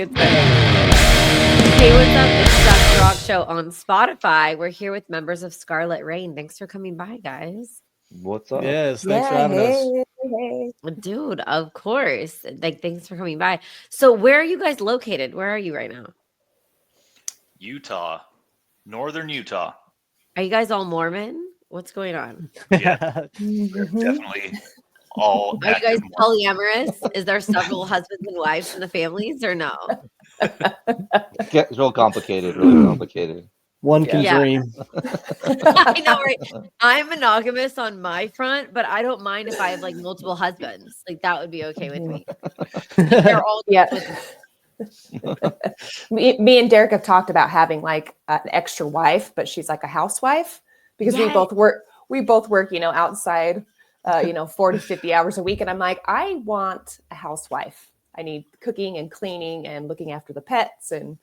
It's better. Hey, what's up? It's Stefs Rock Show on Spotify. We're here with members of Scarlet Rain. Thanks for coming by, guys. What's up? Yes, thanks for having us. Hey. Dude, of course. Like, thanks for coming by. So, where are you guys located? Where are you right now? Utah, northern Utah. Are you guys all Mormon? What's going on? Yeah, we're definitely all. Are you guys active Mormons. polyamorous? Is there several husbands and wives in the families or no? It's real complicated, really complicated. One can Yeah. dream. I know, right? I'm monogamous on my front, but I don't mind if I have like multiple husbands. Like that would be okay with me. They're all Yeah. with Me and Derek have talked about having like an extra wife, but she's like a housewife because Yes. we both work, outside, 40, 50 hours a week. And I'm like, I want a housewife. I need cooking and cleaning and looking after the pets. And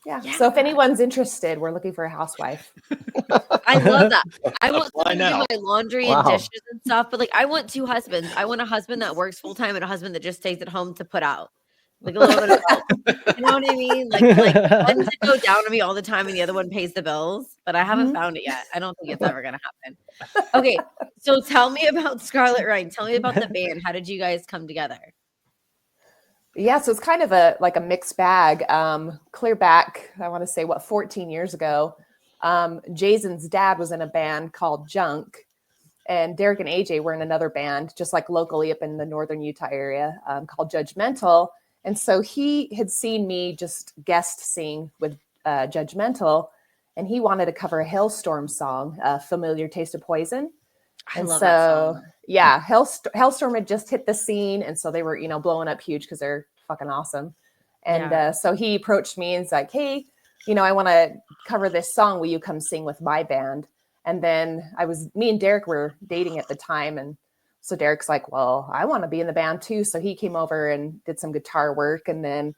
yeah. So if anyone's interested, we're looking for a housewife. I love that. I want Apply someone to do now. my laundry and dishes and stuff, but like I want two husbands. I want a husband that works full time and a husband that just stays at home to put out. Like a little bit of both. You know what I mean? Like one to go down on me all the time and the other one pays the bills, but I haven't found it yet. I don't think it's ever gonna happen. Okay, so tell me about Scarlet Rain. Tell me about the band. How did you guys come together? Yeah, so it's kind of a mixed bag. Clear back, I want to say 14 years ago. Jason's dad was in a band called Junk, and Derek and AJ were in another band, just like locally up in the northern Utah area, called Judgmental. And so he had seen me just guest sing with Judgmental, and he wanted to cover a Hailstorm song, Familiar Taste of Poison. I love that song. Yeah, Hailstorm had just hit the scene, and so they were, blowing up huge because they're fucking awesome. And so he approached me and was like, "Hey, I want to cover this song. Will you come sing with my band?" And then me and Derek were dating at the time, and so Derek's like, "Well, I want to be in the band too." So he came over and did some guitar work, and then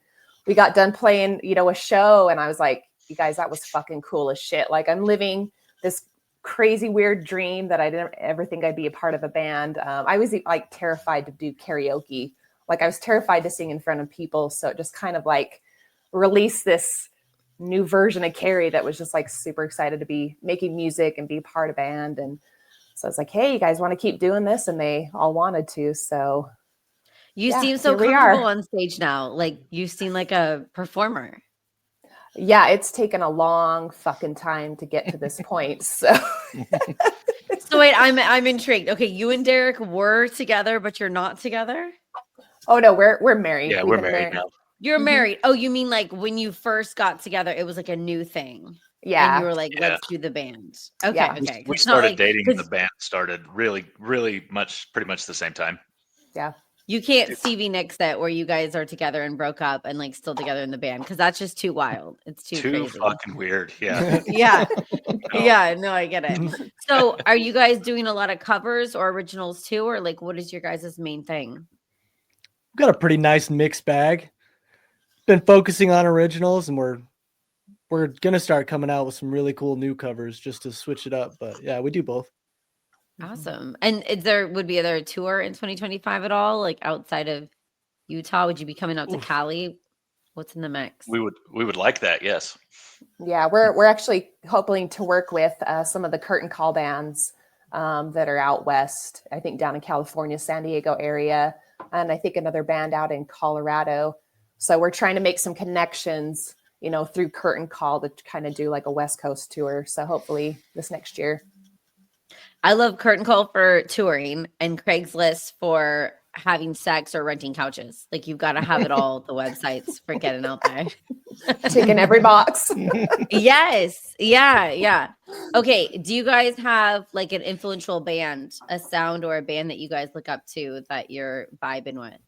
we got done playing, a show, and I was like, "You guys, that was fucking cool as shit." Like I'm living this crazy weird dream that I didn't ever think I'd be a part of a band. I was like terrified to do karaoke. Like I was terrified to sing in front of people. So it just kind of like released this new version of Carrie that was just like super excited to be making music and be part of a band. And so I was like, "Hey, you guys want to keep doing this?" And they all wanted to. So You yeah, seem so here we comfortable are. on stage now. Like you seem like a performer. Yeah, it's taken a long fucking time to get to this point. So So wait, I'm intrigued. Okay, you and Derek were together, but you're not together? oh no, we're married. Yeah, We've we're been married now. You're Mhm. married. Oh, you mean like when you first got together, it was like a new thing. And Yeah. you were like, Yeah. let's do the band. Okay, Yeah. okay. We It's not started like, dating, and the 'cause band started really pretty much the same time. Yeah. you can't Stevie Nicks that where you guys are together and broke up and like still together in the band because that's just too wild. It's too crazy. Fucking weird. Yeah. Yeah. No. Yeah, no, I get it. So are you guys doing a lot of covers or originals too? Or like what is your guys' main thing? We've got a pretty nice mixed bag. Been focusing on originals, and we're gonna start coming out with some really cool new covers just to switch it up. But yeah, we do both. Awesome. And is there a tour in 2025 at all? Like outside of Utah? Would you be coming out to Cali? What's in the mix? We would like that. Yes. Yeah, we're actually hoping to work with some of the curtain call bands that are out west. I think down in California, San Diego area, and I think another band out in Colorado. So we're trying to make some connections, through curtain call to kind of do like a West Coast tour. So hopefully this next year. I love curtain call for touring and Craigslist for having sex or renting couches. Like you've got to have it all. The websites for getting out there. Ticking every box. Yes. Yeah. Yeah. Okay. Do you guys have like an influential band, a sound or a band that you guys look up to that you're vibing with?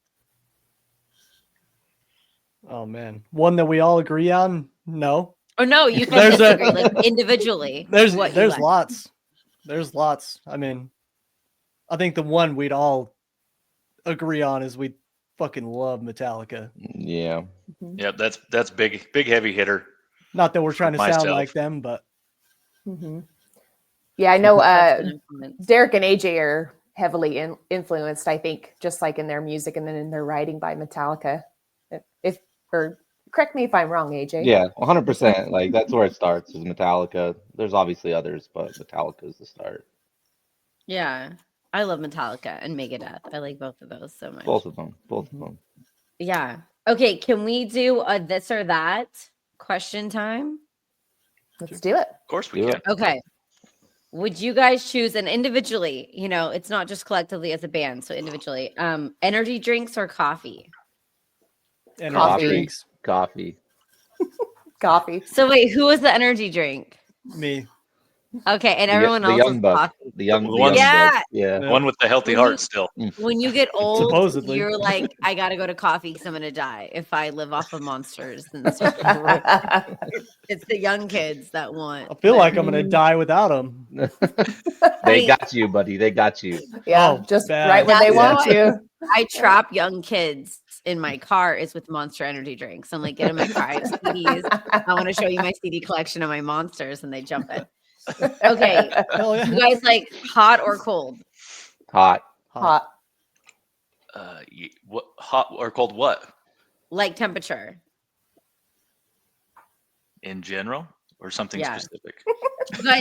Oh man, one that we all agree on? No, Or no, you can There's a- disagree like individually. there's what you like. lots. There's lots. I mean, I think the one we'd all agree on is we fucking love Metallica. Yeah. Yep. That's big heavy hitter. Not that we're trying to sound Myself. like them, but Mhm. Yeah, I know That's an influence. Derek and AJ are heavily influenced, I think, just like in their music and then in their writing by Metallica. If Or correct me if I'm wrong, AJ. Yeah, 100%. Like that's where it starts is Metallica. There's obviously others, but Metallica is the start. Yeah. I love Metallica and Megadeth. I like both of those so much. Both of them. Both of them. Yeah. Okay, can we do a this or that question time? Let's do it. Of course we Do can. it. Okay. Would you guys choose an individually, it's not just collectively as a band, so individually, energy drinks or coffee? Energy Coffee. drinks. Coffee. Coffee. So wait, who was the energy drink? Me. Okay, and The, everyone the else was young buck. coffee. The young The ones- Yeah. buck. Yeah. The one with the healthy When heart you- still. When you get old, Supposedly. you're like, I gotta go to coffee because I'm gonna die if I live off of monsters and stuff. It's the young kids that want. I feel like but- I'm gonna die without them. They got you, buddy. They got you. Yeah, Oh, just bad. right when they That's want why- you. I trap young kids in my car is with Monster Energy drinks. I'm like, get in my car. I have CDs. I want to show you my CD collection of my monsters, and they jump in. Okay, Hell yeah. you guys like hot or cold? Hot. Hot. What hot or cold? What Like temperature? in general or something Yeah. specific?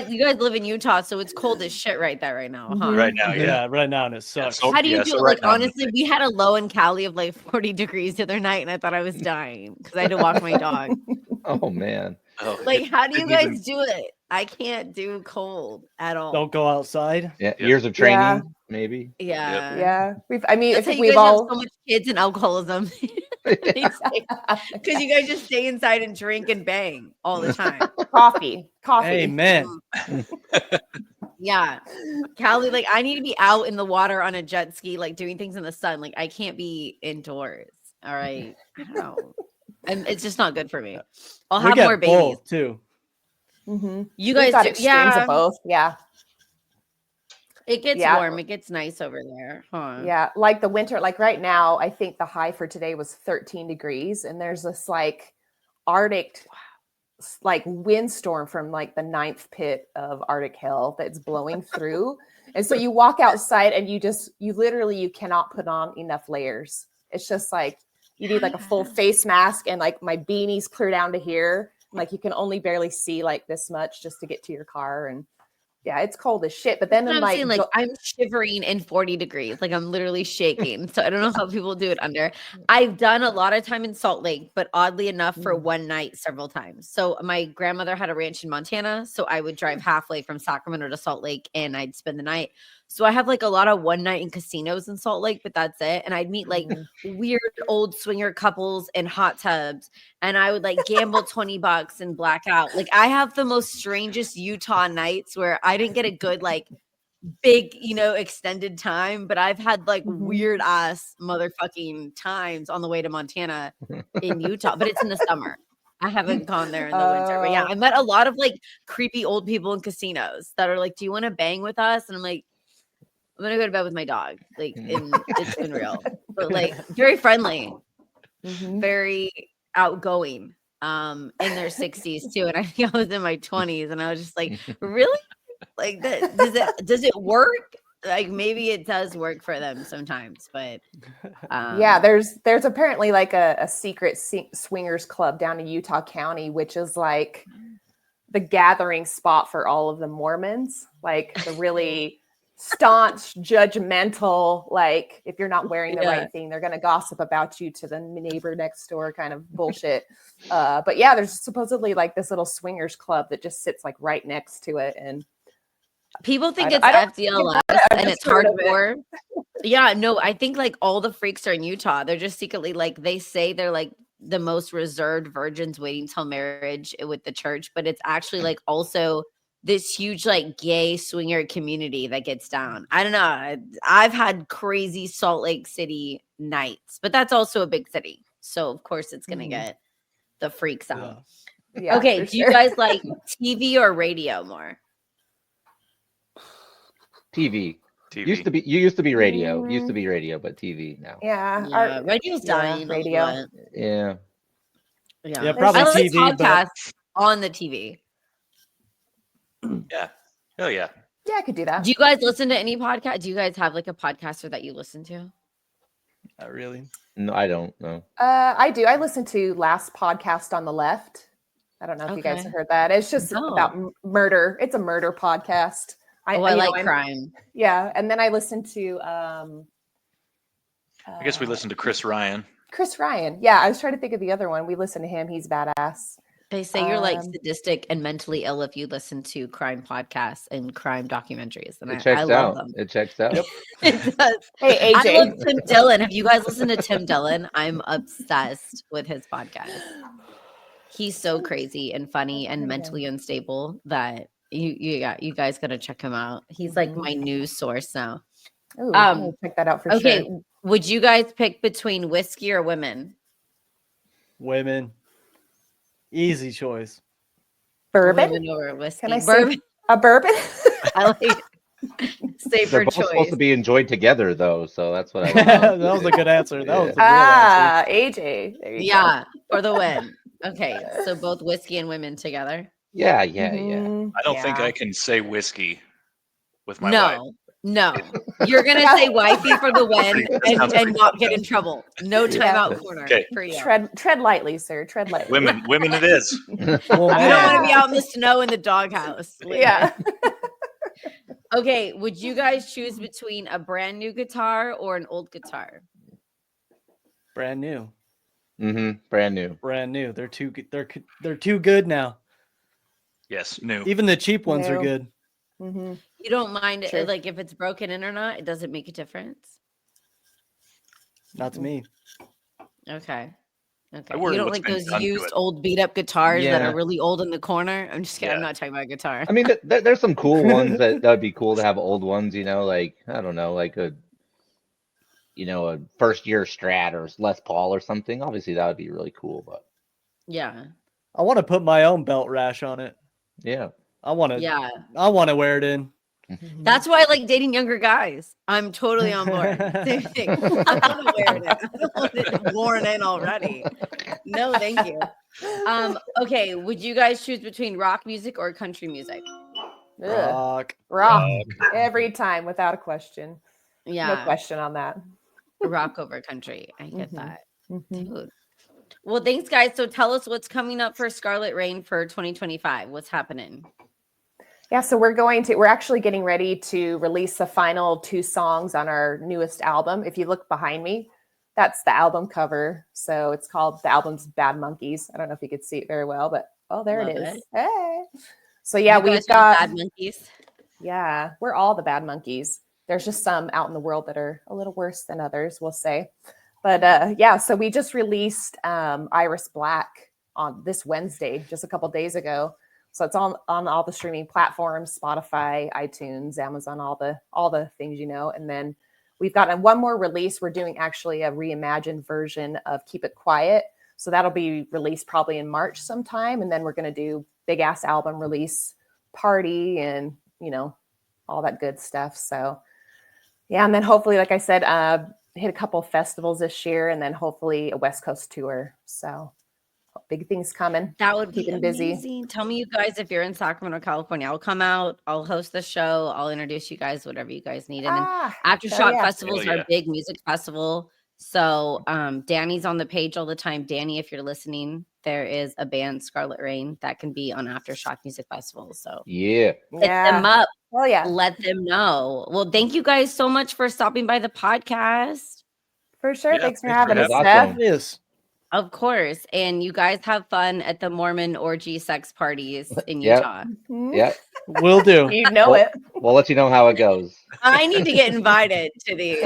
You guys live in Utah, so it's cold as shit right now, huh? Mhm. Right now, yeah. Yeah, right now, and it sucks. so- How do you yeah, do so it? right Like, now I'm gonna honestly, we had a low in Cali of like 40 degrees the other night, and I thought I was dying because I had to walk my dog. Oh man. Oh, Like, it how do you didn't guys even- do it? I can't do cold at all. Don't go outside. Yeah. Yep. Years of training, Yeah. maybe. Yeah. Yeah. I mean, I That's how think you we've guys have all so much kids and alcoholism. Because you guys just stay inside and drink and bang all the time. coffee. Coffee. Amen. Yeah. Callie, like, I need to be out in the water on a jet ski, like doing things in the sun. Like, I can't be indoors. All right. I don't know. And it's just not good for me. I'll We have get more babies. both too. Mhm. You We've guys got do, extremes yeah. of both. Yeah. It gets Yeah. warm. It gets nice over there, huh? Yeah. Like the winter, like right now, I think the high for today was 13 degrees. And there's this like Arctic like windstorm from like the 9th pit of Arctic hell that's blowing through. And so you walk outside and you literally, you cannot put on enough layers. It's just like, you need like a full face mask and like my beanie's clear down to here. Like you can only barely see like this much just to get to your car. And yeah, it's cold as shit. But then That's in what I'm like, saying, like I'm shivering in 40 degrees. Like I'm literally shaking. So I don't know how people do it under. I've done a lot of time in Salt Lake, but oddly enough, for one night several times. So my grandmother had a ranch in Montana. So I would drive halfway from Sacramento to Salt Lake and I'd spend the night. So I have like a lot of one night in casinos in Salt Lake, but that's it. And I'd meet like weird old swinger couples in hot tubs. And I would like gamble $20 and black out. Like I have the most strangest Utah nights where I didn't get a good like big, extended time, but I've had like weird ass motherfucking times on the way to Montana in Utah, but it's in the summer. I haven't gone there in the winter. But yeah, I met a lot of like creepy old people in casinos that are like, do you want to bang with us? And I'm like, I'm gonna go to bed with my dog. Like, and it's been real, but like very friendly, very outgoing, in their 60s too. And I think I was in my 20s, and I was just like, really? Like that? Does it work? Like maybe it does work for them sometimes, but yeah, there's apparently like a secret swingers club down in Utah County, which is like the gathering spot for all of the Mormons, like the really staunch, judgmental, like if you're not wearing the right thing, they're going to gossip about you to the neighbor next door kind of bullshit. But yeah, there's supposedly like this little swingers club that just sits like right next to it. And people think I it's don't FDLS and it's hardcore. Yeah, no, I think like all the freaks are in Utah. They're just secretly like, they say they're like the most reserved virgins waiting till marriage with the church, but it's actually like also this huge like gay swinger community that gets down. I don't know. I've had crazy Salt Lake City nights, but that's also a big city. So of course it's going to get the freaks out. yeah, Okay. Do you guys like TV or radio more? TV. TV. You used to be radio. Used to be radio, but TV now. yeah, Radio's dying. radio. Yeah. Yeah, probably I like TV, but podcasts on the TV. Yeah. Oh yeah. Yeah, I could do that. Do you guys listen to any podcast? Do you guys have like a podcaster that you listen to? Not really. No, I don't know. I do. I listened to Last Podcast on the Left. I don't know if you guys Okay. have heard that. It's just No. about murder. It's a murder podcast. I you like know, crime. Yeah, and then I listened to I guess we listened to Chris Ryan. Chris Ryan. Yeah, I was trying to think of the other one. We listened to him. He's badass. They say you're like Um, sadistic and mentally ill if you listen to crime podcasts and crime documentaries. And It I checks love out. them. It checks out. Yep. It does. Hey, I AJ. love Tim Dillon. Have you guys listened to Tim Dillon? I'm obsessed with his podcast. He's so crazy and funny and mentally unstable that you guys gotta check him out. He's like my news source now. Ooh, I'm gonna check that out for Okay, sure. would you guys pick between whiskey or women? Women. Easy choice. Bourbon? Women over whiskey. Can I say Bourbon. a bourbon? I like safer They're both choice. supposed to be enjoyed together, though. So that's what I. That was a good answer. That was a real answer. AJ. There you go. Yeah, for the win. Okay, so both whiskey and women together. Yeah, yeah. Mhm. I don't think Yeah. I can say whiskey with my wife. No. You're gonna say wifey for the win and not get in trouble. No timeout corner Okay. for you. Tread lightly, sir. Tread lightly. Women it is. Well, You don't want man. to be out in the snow in the doghouse. Yeah. Okay, would you guys choose between a brand new guitar or an old guitar? Brand new. Brand new. Brand new. They're too good. They're too good now. Yes, new. Even the cheap ones are New. good. Mm-hmm. You don't mind Sure. like if it's broken in or not? It doesn't make a difference. Not to me. Okay. Okay. I worry You don't what's like been those done to used it. old beat up guitars that Yeah. are really old in the corner? I'm just kidding. I'm Yeah. not talking about guitar. I mean, there's some cool ones that would be cool to have old ones. Like I don't know, like a first year Strat or Les Paul or something. Obviously, that would be really cool. But Yeah. I want to put my own belt rash on it. yeah, I want to. Yeah. I want to wear it in. That's why I like dating younger guys. I'm totally on board. Same thing. I want to wear it. I don't want it worn in already. No, thank you. Okay, would you guys choose between rock music or country music? Ugh. Rock. Rock every time without a question. No Yeah, question on that. rock over country. I get Mhm. that. Mhm. Dude. Well, thanks, guys. So tell us what's coming up for Scarlet Rain for 2025. What's happening? Yeah, so we're actually getting ready to release the final 2 songs on our newest album. If you look behind me, that's the album cover. So it's called, the album's Bad Monkeys. I don't know if you could see it very well, but there Love it is. it. Hey. So yeah, You we've guys are the got, Bad Monkeys. yeah, we're all the bad monkeys. There's just some out in the world that are a little worse than others, we'll say. But yeah, so we just released Iris Black on this Wednesday, just a couple days ago. So it's on all the streaming platforms, Spotify, iTunes, Amazon, all the things, And then we've got one more release. We're doing actually a reimagined version of Keep It Quiet. So that'll be released probably in March sometime. And then we're going to do big ass album release party and, all that good stuff. So yeah. And then hopefully, like I said, hit a couple of festivals this year and then hopefully a West Coast tour. So big things coming. That would be Keeping busy. amazing. Tell me, you guys, if you're in Sacramento, California, I'll come out. I'll host the show. I'll introduce you guys, whatever you guys need. And then Aftershock yeah. Festival is Hell our yeah. big music festival. So Danny's on the page all the time. Danny, if you're listening, there is a band, Scarlet Rain, that can be on Aftershock Music Festival. So yeah. hit them Yeah. up. Well, yeah, Let them know. Well, thank you guys so much for stopping by the podcast. for sure. Yeah, Thanks for thanks for having us, having us. Steph. Awesome. Yes. Of course. And you guys have fun at the Mormon orgy sex parties in Yep. Utah. Mhm. Yeah. Will do. You know Well- it. We'll let you know how it goes. I need to get invited to these.